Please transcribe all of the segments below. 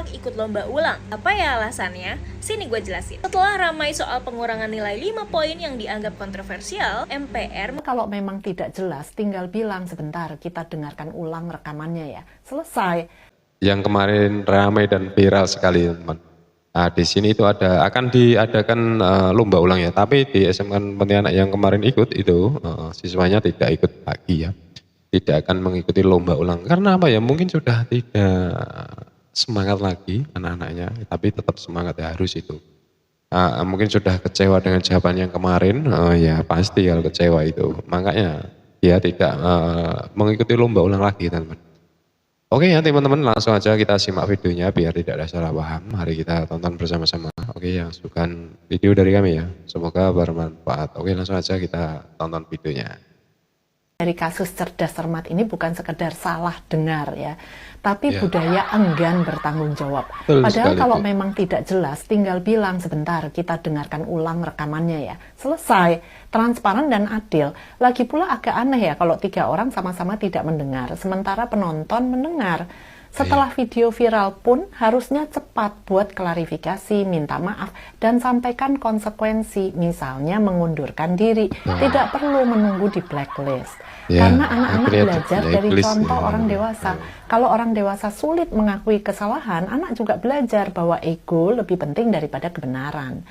menolak ikut lomba ulang. Apa ya alasannya? Sini gue jelasin. Setelah ramai soal pengurangan nilai 5 poin yang dianggap kontroversial, MPR kalau memang tidak jelas, tinggal bilang sebentar, kita dengarkan ulang rekamannya ya. Selesai. Yang kemarin ramai dan viral sekali, teman. Nah, di sini itu akan diadakan lomba ulang ya, tapi di SMK Pontianak yang kemarin ikut itu siswanya tidak ikut lagi ya, tidak akan mengikuti lomba ulang. Karena apa ya? Mungkin sudah tidak semangat lagi anak-anaknya, tapi tetap semangat ya, harus itu. Mungkin sudah kecewa dengan jawaban yang kemarin, ya pasti kalau kecewa itu, makanya dia tidak mengikuti lomba ulang lagi, teman-teman. Oke ya teman-teman, langsung aja kita simak videonya biar tidak ada salah paham. Mari kita tonton bersama-sama. Oke, yang suka video dari kami ya, semoga bermanfaat. Oke, langsung aja kita tonton videonya. Dari kasus cerdas cermat ini bukan sekedar salah dengar ya, tapi budaya enggan bertanggung jawab. Padahal kalau memang tidak jelas, tinggal bilang sebentar, kita dengarkan ulang rekamannya ya. Selesai, transparan dan adil. Lagi pula agak aneh ya kalau 3 orang sama-sama tidak mendengar, sementara penonton mendengar. Setelah video viral pun harusnya cepat buat klarifikasi, minta maaf, dan sampaikan konsekuensi, misalnya mengundurkan diri. Tidak perlu menunggu di blacklist. Karena anak-anak belajar dari contoh orang dewasa. Kalau orang dewasa sulit mengakui kesalahan, anak juga belajar bahwa ego lebih penting daripada kebenaran.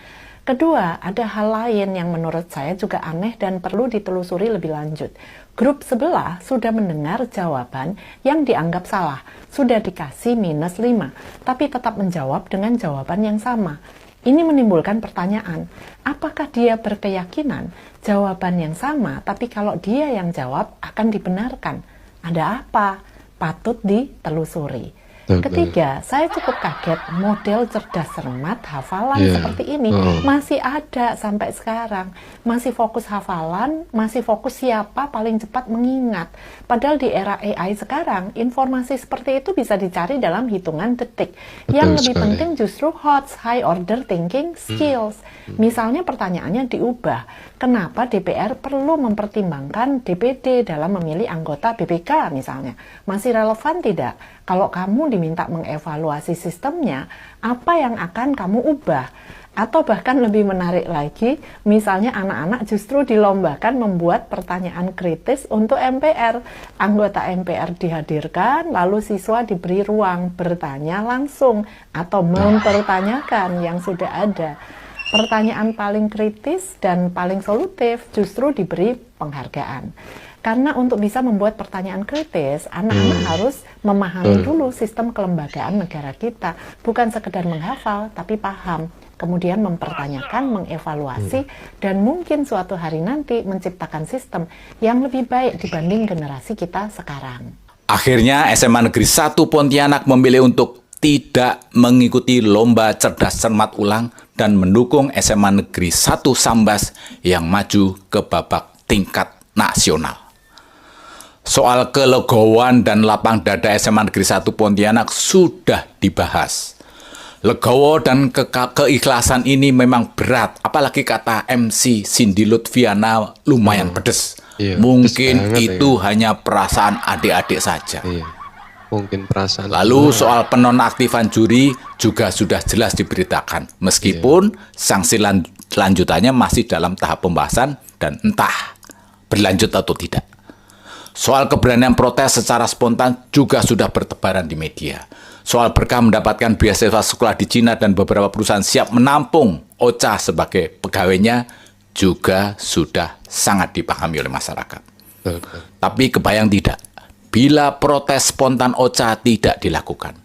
Kedua, ada hal lain yang menurut saya juga aneh dan perlu ditelusuri lebih lanjut. Grup sebelah sudah mendengar jawaban yang dianggap salah, sudah dikasih -5, tapi tetap menjawab dengan jawaban yang sama. Ini menimbulkan pertanyaan, apakah dia berkeyakinan jawaban yang sama, tapi kalau dia yang jawab akan dibenarkan? Ada apa? Patut ditelusuri. Ketiga, saya cukup kaget model cerdas cermat hafalan seperti ini masih ada sampai sekarang. Masih fokus hafalan, masih fokus siapa paling cepat mengingat. Padahal di era AI sekarang, informasi seperti itu bisa dicari dalam hitungan detik. Yang lebih penting justru HOTS, high order thinking skills. Misalnya pertanyaannya diubah, kenapa DPR perlu mempertimbangkan DPD dalam memilih anggota BPK misalnya? Masih relevan tidak? Kalau kamu diminta mengevaluasi sistemnya, apa yang akan kamu ubah? Atau bahkan lebih menarik lagi, misalnya anak-anak justru dilombakan membuat pertanyaan kritis untuk MPR. Anggota MPR dihadirkan, lalu siswa diberi ruang bertanya langsung atau mempertanyakan yang sudah ada. Pertanyaan paling kritis dan paling solutif justru diberi penghargaan. Karena untuk bisa membuat pertanyaan kritis, anak-anak harus memahami dulu sistem kelembagaan negara kita. Bukan sekedar menghafal, tapi paham. Kemudian mempertanyakan, mengevaluasi, dan mungkin suatu hari nanti menciptakan sistem yang lebih baik dibanding generasi kita sekarang. Akhirnya SMA Negeri 1 Pontianak memilih untuk tidak mengikuti lomba cerdas cermat ulang dan mendukung SMA Negeri 1 Sambas yang maju ke babak tingkat nasional. Soal kelegowan dan lapang dada SMA Negeri 1 Pontianak sudah dibahas. Legowo dan keikhlasan ini memang berat, apalagi kata MC Cindy Lutfiana lumayan pedes. Mungkin itu hanya perasaan adik-adik saja. Mungkin perasaan. Lalu soal penonaktifan juri juga sudah jelas diberitakan, meskipun sanksi lanjutannya masih dalam tahap pembahasan dan entah berlanjut atau tidak. Soal keberanian protes secara spontan juga sudah bertebaran di media. Soal berkah mendapatkan beasiswa sekolah di Cina dan beberapa perusahaan siap menampung Ocha sebagai pegawainya juga sudah sangat dipahami oleh masyarakat. Tapi kebayang tidak, bila protes spontan Ocha tidak dilakukan,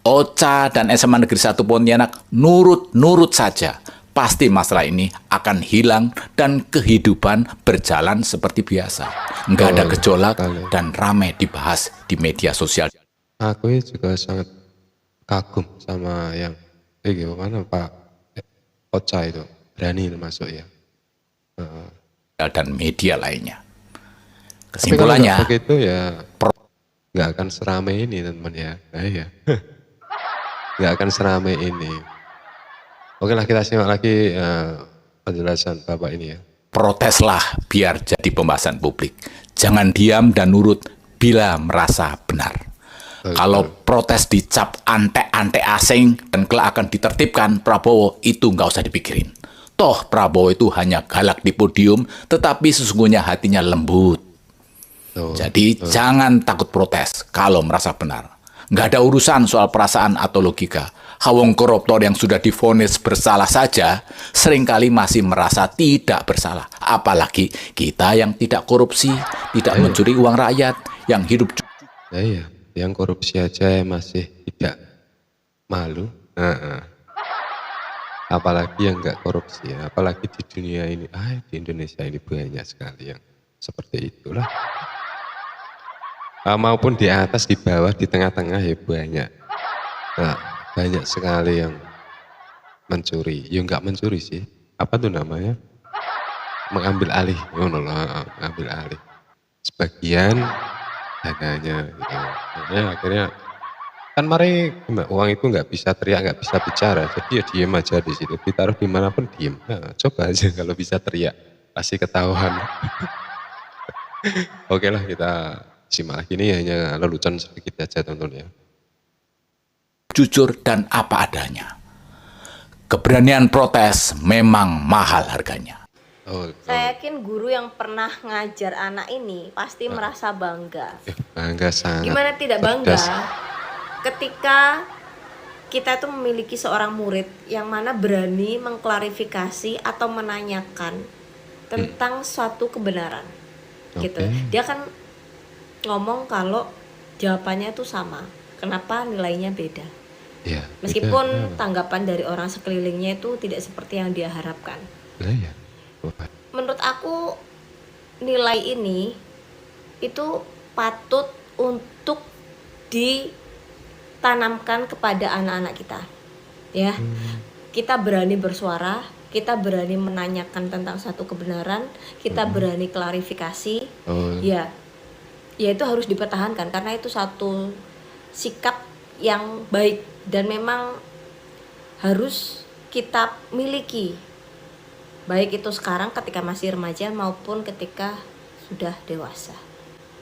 Ocha dan SMA Negeri 1 Pontianak nurut-nurut saja, pasti masalah ini akan hilang dan kehidupan berjalan seperti biasa. Nggak ada gejolak dan ramai dibahas di media sosial. Aku juga sangat kagum sama yang gimana Pak Ocha itu, berani masuk ya. Dan media lainnya. Kesimpulannya, begitu ya nggak akan seramai ini teman-teman ya. Nah, iya. Nggak akan seramai ini. Oke lah, kita simak lagi penjelasan Bapak ini ya. Proteslah biar jadi pembahasan publik. Jangan diam dan nurut bila merasa benar. Kalau protes dicap antek-antek asing dan kelak akan ditertibkan Prabowo, itu nggak usah dipikirin. Toh Prabowo itu hanya galak di podium, tetapi sesungguhnya hatinya lembut. Jadi jangan takut protes kalau merasa benar. Nggak ada urusan soal perasaan atau logika. Hawong koruptor yang sudah divonis bersalah saja seringkali masih merasa tidak bersalah. Apalagi kita yang tidak korupsi, tidak mencuri uang rakyat, yang hidup. Iya, yang korupsi aja masih tidak malu. Apalagi yang nggak korupsi, apalagi di dunia ini, di Indonesia ini banyak sekali yang seperti itulah. Maupun di atas, di bawah, di tengah-tengah ya banyak. Nah, banyak sekali yang mencuri. Ya nggak mencuri sih. Apa tuh namanya? Mengambil alih. Mengambil alih. Sebagian dananya gitu. Makanya akhirnya kan mari uang itu nggak bisa teriak, nggak bisa bicara. Jadi ya diem aja di situ. Ditaruh dimanapun diem. Nah, coba aja kalau bisa teriak, pasti ketahuan. Oke lah, kita simak. Ini hanya lelucon sedikit aja tonton ya. Jujur dan apa adanya. Keberanian protes memang mahal harganya. Saya yakin guru yang pernah ngajar anak ini pasti merasa bangga. Bangga sangat. Gimana tidak bangga cerdas. ketika kita tuh memiliki seorang murid yang mana berani mengklarifikasi atau menanyakan tentang suatu kebenaran. Gitu. Dia kan ngomong kalau jawabannya itu sama. Kenapa nilainya beda? Ya, Meskipun tanggapan dari orang sekelilingnya itu tidak seperti yang dia harapkan. ya. Menurut aku nilai ini itu patut untuk ditanamkan kepada anak-anak kita. Ya. Kita berani bersuara, kita berani menanyakan tentang satu kebenaran, kita berani klarifikasi. Ya itu harus dipertahankan karena itu satu sikap yang baik dan memang harus kita miliki, baik itu sekarang ketika masih remaja maupun ketika sudah dewasa.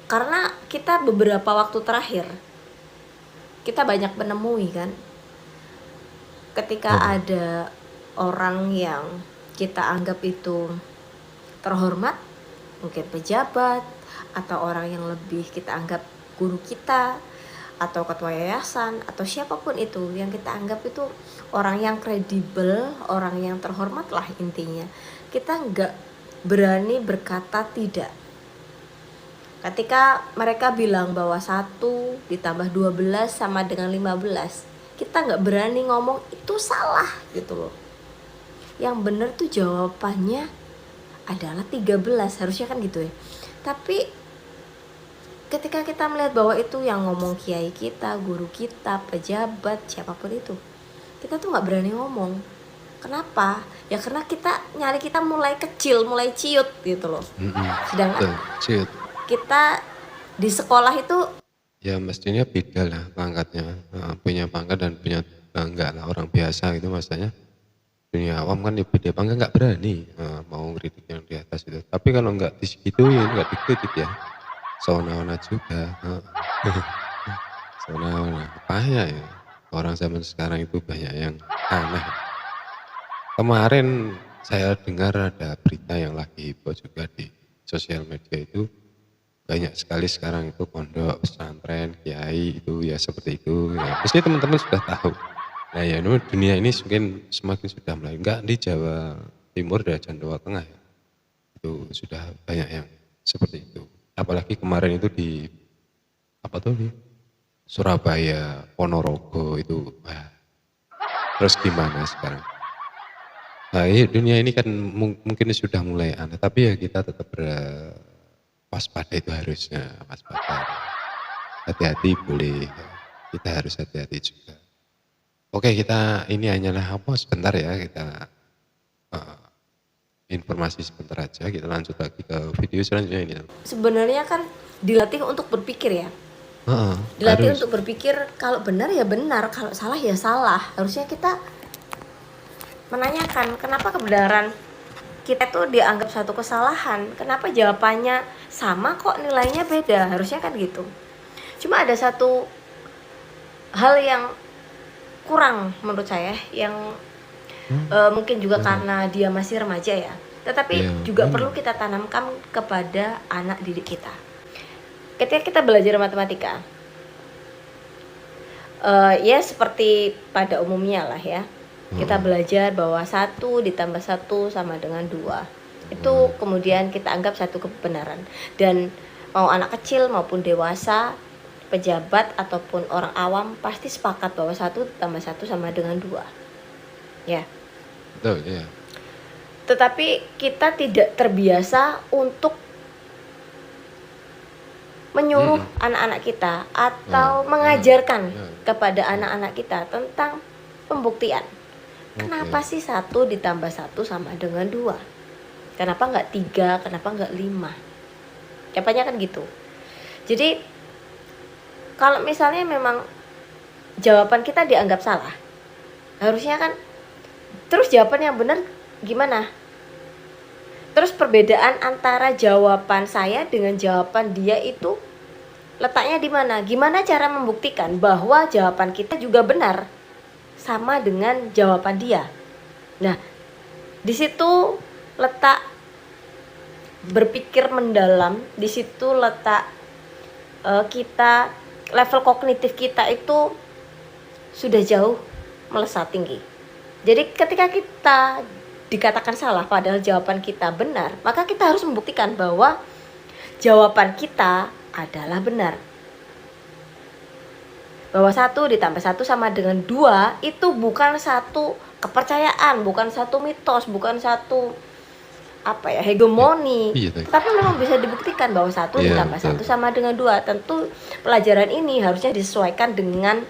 Karena kita beberapa waktu terakhir kita banyak menemui kan, ketika ada orang yang kita anggap itu terhormat, mungkin pejabat atau orang yang lebih kita anggap guru kita atau ketua yayasan atau siapapun itu yang kita anggap itu orang yang kredibel, orang yang terhormat lah intinya. Kita nggak berani berkata tidak. Ketika mereka bilang bahwa 1 ditambah 12 sama dengan 15, kita nggak berani ngomong itu salah gitu loh. Yang benar tuh jawabannya adalah 13, harusnya kan gitu ya. Tapi ketika kita melihat bahwa itu yang ngomong kiai kita, guru kita, pejabat, siapapun itu, kita tuh nggak berani ngomong. Kenapa? Ya karena kita mulai kecil, mulai ciut gitu loh. Sedangkan kita di sekolah itu ya mestinya beda lah pangkatnya, punya pangkat dan punya bangga lah. Orang biasa gitu maksudnya. Dunia awam kan ya beda pangkat, nggak berani mau ngeritik yang di atas itu. Tapi kalau nggak disegituin, nggak dikritik ya seona-ona juga. Seona-ona apa ya, orang zaman sekarang itu banyak yang aneh. Kemarin saya dengar ada berita yang lagi heboh juga di sosial media itu, banyak sekali sekarang itu pondok, pesantren, kiai itu ya seperti itu ya. Pasti teman-teman sudah tahu. Nah ya dunia ini mungkin semakin sudah mulai, enggak di Jawa Timur dan Jawa Tengah ya, itu sudah banyak yang seperti itu. Apalagi kemarin itu di Surabaya, Ponorogo itu. Terus gimana sekarang? Nah, dunia ini kan mungkin sudah mulai aneh, tapi ya kita tetap waspada, itu harusnya waspada. Hati-hati boleh, kita harus hati-hati juga. Oke, kita ini hanyalah sebentar ya, kita informasi sebentar aja, kita lanjut lagi ke video selanjutnya ini. sebenarnya kan dilatih untuk berpikir ya. Dilatih untuk berpikir, kalau benar ya benar, kalau salah ya salah. Harusnya kita menanyakan kenapa kebenaran kita tuh dianggap suatu kesalahan, kenapa jawabannya sama kok nilainya beda, harusnya kan gitu. Cuma ada satu hal yang kurang menurut saya, yang mungkin juga karena dia masih remaja ya, tetapi juga perlu kita tanamkan kepada anak didik kita. Ketika kita belajar matematika, ya seperti pada umumnya lah ya, kita belajar bahwa 1 ditambah 1 sama dengan 2. Itu kemudian kita anggap satu kebenaran. Dan mau anak kecil maupun dewasa, pejabat ataupun orang awam pasti sepakat bahwa 1 tambah 1 sama dengan 2. Ya. Betul, ya. Tetapi kita tidak terbiasa untuk menyuruh anak-anak kita atau mengajarkan kepada anak-anak kita tentang pembuktian. Kenapa sih 1 ditambah 1 sama dengan 2? Kenapa nggak 3? Kenapa nggak 5? Jawabannya kan gitu. Jadi kalau misalnya memang jawaban kita dianggap salah, harusnya kan terus jawaban yang benar gimana? Terus perbedaan antara jawaban saya dengan jawaban dia itu letaknya di mana? Gimana cara membuktikan bahwa jawaban kita juga benar sama dengan jawaban dia? Nah, di situ letak berpikir mendalam, di situ letak kita, level kognitif kita itu sudah jauh melesat tinggi. Jadi ketika kita dikatakan salah padahal jawaban kita benar, maka kita harus membuktikan bahwa jawaban kita adalah benar. Bahwa 1 ditambah 1 sama dengan 2 itu bukan satu kepercayaan, bukan satu mitos, bukan satu hegemoni, tapi memang bisa dibuktikan bahwa 1 ditambah 1 sama dengan 2. Tentu pelajaran ini harusnya disesuaikan dengan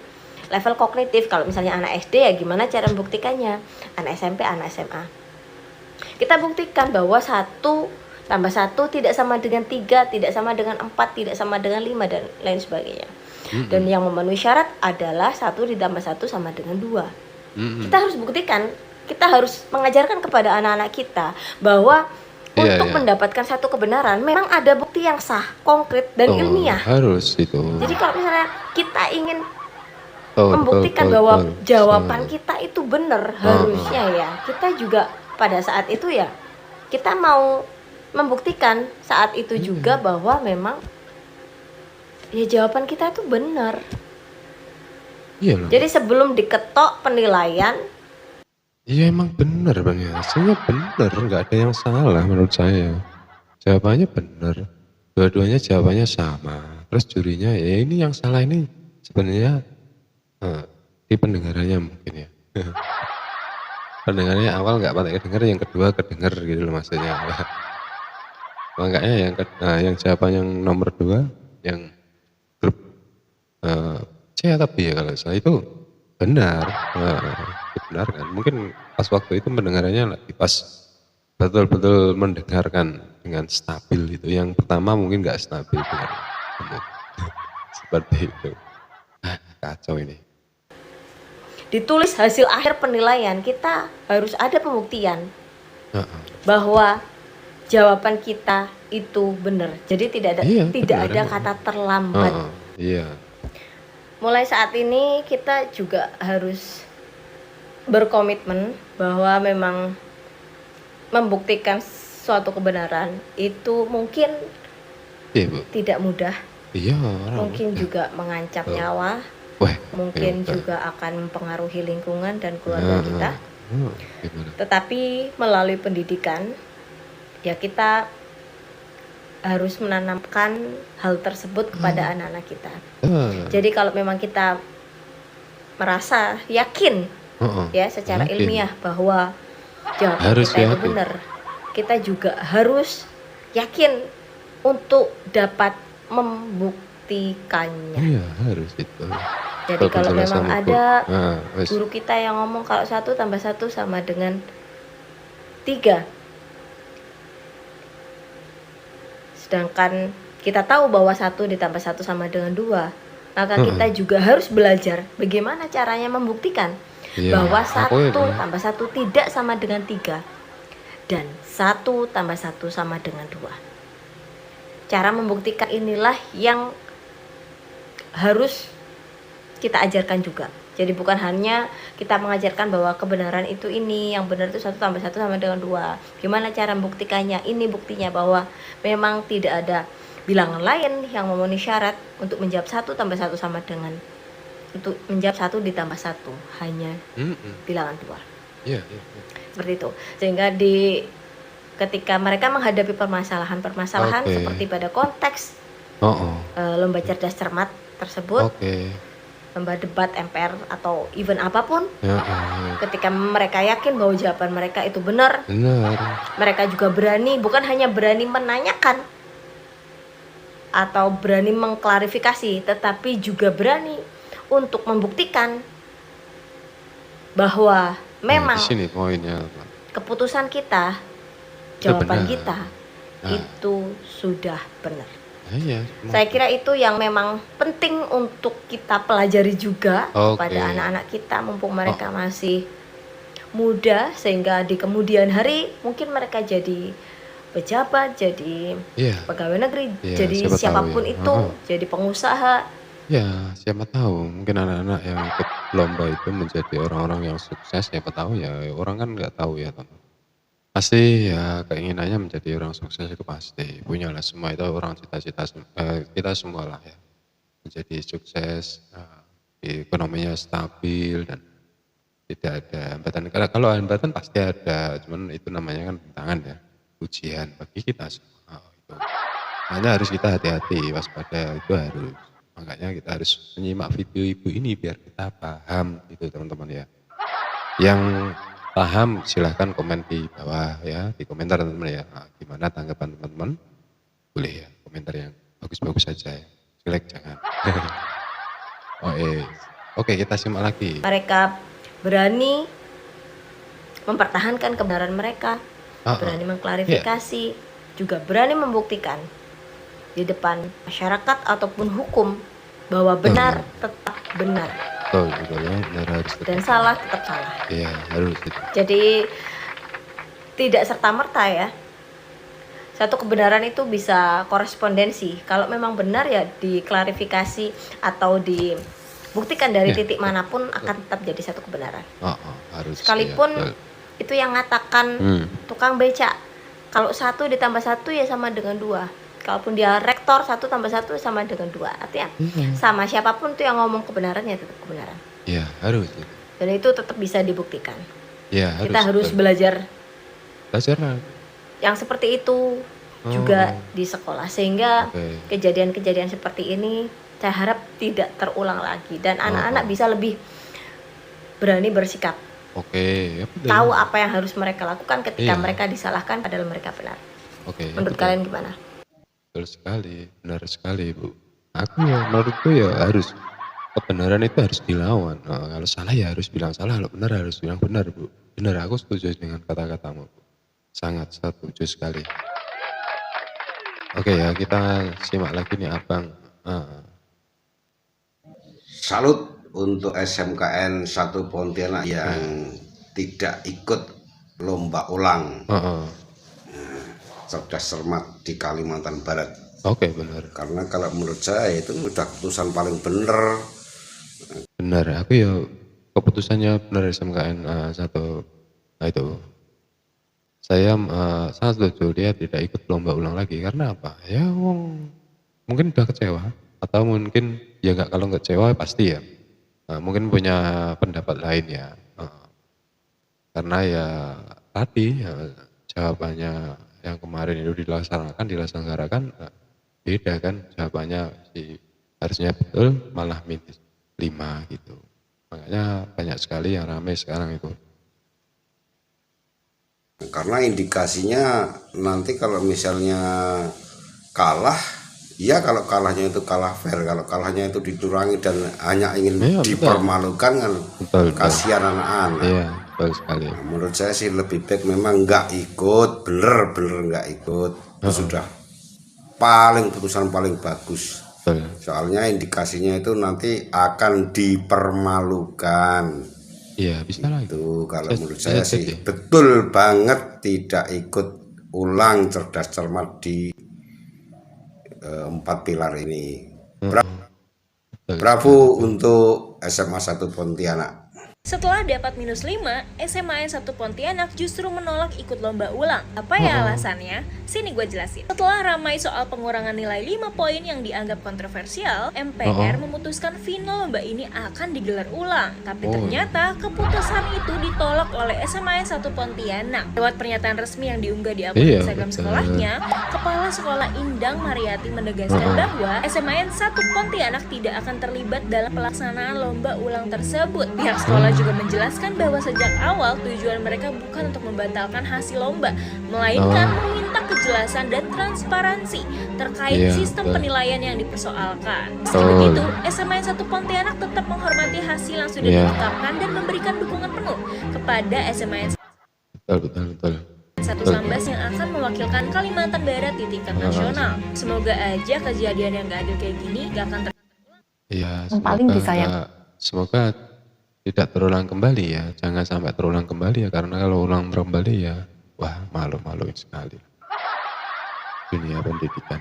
level kognitif. Kalau misalnya anak SD ya gimana cara membuktikannya, anak SMP, anak SMA. Kita buktikan bahwa 1 tambah 1 tidak sama dengan 3, tidak sama dengan 4, tidak sama dengan 5 dan lain sebagainya. Dan yang memenuhi syarat adalah 1 ditambah 1 sama dengan 2. Kita harus buktikan, kita harus mengajarkan kepada anak-anak kita bahwa untuk mendapatkan satu kebenaran memang ada bukti yang sah, konkret dan ilmiah. Harus itu. Jadi kalau misalnya kita ingin membuktikan bahwa jawaban kita itu benar, harusnya ya kita juga pada saat itu ya kita mau membuktikan saat itu juga bahwa memang ya jawaban kita itu benar. Jadi sebelum diketok penilaian, iya emang benar Bang ya, hasilnya benar, nggak ada yang salah menurut saya. Jawabannya benar, dua-duanya jawabannya sama. Terus jurinya ya ini yang salah ini sebenarnya di pendengarannya mungkin ya. Pendengarannya awal nggak patut kedengar, yang kedua kedengar gitu loh maksudnya. Makanya yang jawaban yang nomor 2 yang grup C atau B ya kalau saya itu benar, benar kan. Mungkin pas waktu itu pendengarannya lagi pas betul-betul mendengarkan dengan stabil itu. Yang pertama mungkin nggak stabil dengan seperti itu. Kacau ini. Ditulis hasil akhir penilaian, kita harus ada pembuktian bahwa jawaban kita itu benar. Jadi tidak ada kata terlambat. Mulai saat ini kita juga harus berkomitmen bahwa memang membuktikan suatu kebenaran itu mungkin tidak mudah. Mungkin juga mengancam nyawa. Mungkin juga akan mempengaruhi lingkungan dan keluarga kita. Tetapi melalui pendidikan ya kita harus menanamkan hal tersebut kepada anak-anak kita. Jadi kalau memang kita merasa yakin ya secara ilmiah bahwa jawaban kita itu benar, kita juga harus yakin untuk dapat membuktikannya. Iya harus itu. Jadi kalau memang ada guru kita yang ngomong kalau 1 tambah 1 sama dengan 3, sedangkan kita tahu bahwa 1 ditambah 1 sama dengan 2, maka kita juga harus belajar bagaimana caranya membuktikan bahwa 1 tambah 1 tidak sama dengan 3 dan 1 tambah 1 sama dengan 2. Cara membuktikan inilah yang harus kita ajarkan juga. Jadi bukan hanya kita mengajarkan bahwa kebenaran itu ini, yang benar itu 1 tambah 1 sama dengan 2. Gimana cara membuktikannya? Ini buktinya bahwa memang tidak ada bilangan lain yang memenuhi syarat untuk menjawab 1 tambah 1 sama dengan, untuk menjawab 1 ditambah 1 hanya bilangan 2. Iya. Seperti itu. Sehingga ketika mereka menghadapi permasalahan seperti pada konteks lomba cerdas cermat tersebut, lomba debat MPR atau event apapun, ketika mereka yakin bahwa jawaban mereka itu benar, mereka juga berani, bukan hanya berani menanyakan atau berani mengklarifikasi, tetapi juga berani untuk membuktikan bahwa memang di sini poinnya, keputusan kita, jawaban kita itu sudah benar. Iya. Saya kira itu yang memang penting untuk kita pelajari juga pada anak-anak kita, mumpung mereka masih muda, sehingga di kemudian hari mungkin mereka jadi pejabat, jadi pegawai negeri, jadi siapapun itu, jadi pengusaha. Ya, siapa tahu mungkin anak-anak yang ikut lomba itu menjadi orang-orang yang sukses, siapa tahu ya, orang kan nggak tahu ya teman. Pasti ya keinginannya menjadi orang sukses itu pasti, punyalah semua itu orang cita-cita kita semua lah ya. Menjadi sukses, ekonominya stabil dan tidak ada hambatan. Kalau hambatan pasti ada, cuman itu namanya kan tantangan ya, ujian bagi kita semua. Itu. Makanya harus kita hati-hati, waspada itu harus. Makanya kita harus menyimak video ibu ini biar kita paham itu teman-teman ya. Yang paham silahkan komen di bawah ya, di komentar teman-teman ya. Nah, gimana tanggapan teman-teman? Boleh ya, komentar yang bagus-bagus saja ya. Jelek jangan. Oke, kita simak lagi. Mereka berani mempertahankan kebenaran mereka, berani mengklarifikasi, juga berani membuktikan di depan masyarakat ataupun hukum bahwa benar tetap benar. Betul ya, benar harus tetap. Dan salah tetap salah. Iya, harus. Jadi tidak serta-merta ya, satu kebenaran itu bisa korespondensi. Kalau memang benar ya diklarifikasi atau dibuktikan dari titik manapun akan tetap jadi satu kebenaran. Harus. Sekalipun itu yang ngatakan tukang becak, kalau 1 ditambah 1 ya sama dengan 2. Kalaupun dia rektor, 1 tambah 1 sama dengan 2. Artinya sama siapapun tuh yang ngomong kebenarannya tetap kebenaran. Iya, harus. Dan itu tetap bisa dibuktikan. Iya, harus. Kita harus belajar yang seperti itu juga di sekolah, sehingga kejadian-kejadian seperti ini saya harap tidak terulang lagi dan anak-anak bisa lebih berani bersikap. Tahu apa yang harus mereka lakukan ketika mereka disalahkan padahal mereka benar. Menurut kalian gimana? Betul sekali, benar sekali Bu. Menurutku ya harus, kebenaran itu harus dilawan. Kalau salah ya harus bilang salah, kalau benar harus bilang benar Bu. Benar, aku setuju dengan kata-katamu Bu. Sangat setuju sekali. Oke ya, kita simak lagi nih Abang. Salut untuk SMKN 1 Pontianak yang tidak ikut lomba ulang cerdas cermat di Kalimantan Barat. Benar. Karena kalau menurut saya itu sudah keputusan paling benar. Benar, aku ya keputusannya benar SMKN 1. Nah itu, saya sangat setuju dia tidak ikut lomba ulang lagi. Karena apa? Ya mungkin udah kecewa, atau mungkin ya kalau nggak kecewa pasti ya. Mungkin punya pendapat lain ya. Karena ya tadi ya, jawabannya yang kemarin itu dilaksanakan beda kan jawabannya, harusnya betul malah -5 gitu. Makanya banyak sekali yang ramai sekarang itu. Karena indikasinya nanti kalau misalnya kalah, ya kalau kalahnya itu kalah fair, kalau kalahnya itu dicurangi dan hanya ingin dipermalukan kan, kasihan anak-anak. Iya, betul sekali. Nah, menurut saya sih lebih baik memang nggak ikut, bener-bener nggak ikut. Itu sudah putusan paling bagus. Soalnya indikasinya itu nanti akan dipermalukan. Iya, bisa lah itu. Kalau menurut saya sih betul banget tidak ikut ulang cerdas cermat di 4 pilar ini. Bravo untuk SMA 1 Pontianak. Setelah dapat -5, SMAN 1 Pontianak justru menolak ikut lomba ulang. Apa ya alasannya? Sini gue jelasin. Setelah ramai soal pengurangan nilai 5 poin yang dianggap kontroversial, MPR memutuskan final lomba ini akan digelar ulang. Tapi ternyata keputusan itu ditolak oleh SMAN 1 Pontianak. Lewat pernyataan resmi yang diunggah di akun Instagram sekolahnya, Kepala Sekolah Indang Mariati menegaskan bahwa SMAN 1 Pontianak tidak akan terlibat dalam pelaksanaan lomba ulang tersebut. Pihak sekolah juga menjelaskan bahwa sejak awal tujuan mereka bukan untuk membatalkan hasil lomba, melainkan meminta kejelasan dan transparansi terkait sistem penilaian yang dipersoalkan. Meski begitu, SMAN 1 Pontianak tetap menghormati hasil yang sudah ditetapkan dan memberikan dukungan penuh kepada SMAN 1 Sambas yang akan mewakilkan Kalimantan Barat di tingkat nasional. Semoga aja kejadian yang gak adil kayak gini gak akan terulang. Iya, paling semoga tidak terulang kembali ya, jangan sampai terulang kembali ya, karena kalau ulang kembali ya, wah malu-maluin sekali dunia pendidikan.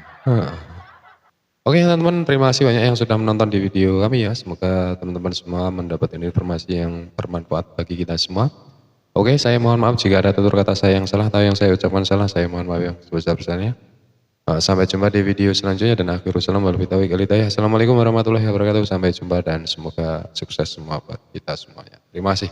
Oke teman-teman, terima kasih banyak yang sudah menonton di video kami ya, semoga teman-teman semua mendapat informasi yang bermanfaat bagi kita semua. Oke, saya mohon maaf jika ada tutur kata saya yang salah atau yang saya ucapkan salah, saya mohon maaf yang sebesar-besarnya. Sampai jumpa di video selanjutnya dan akhirul salam wal bitawi kalidayah. Assalamualaikum warahmatullahi wabarakatuh. Sampai jumpa dan semoga sukses semua buat kita semuanya. Terima kasih.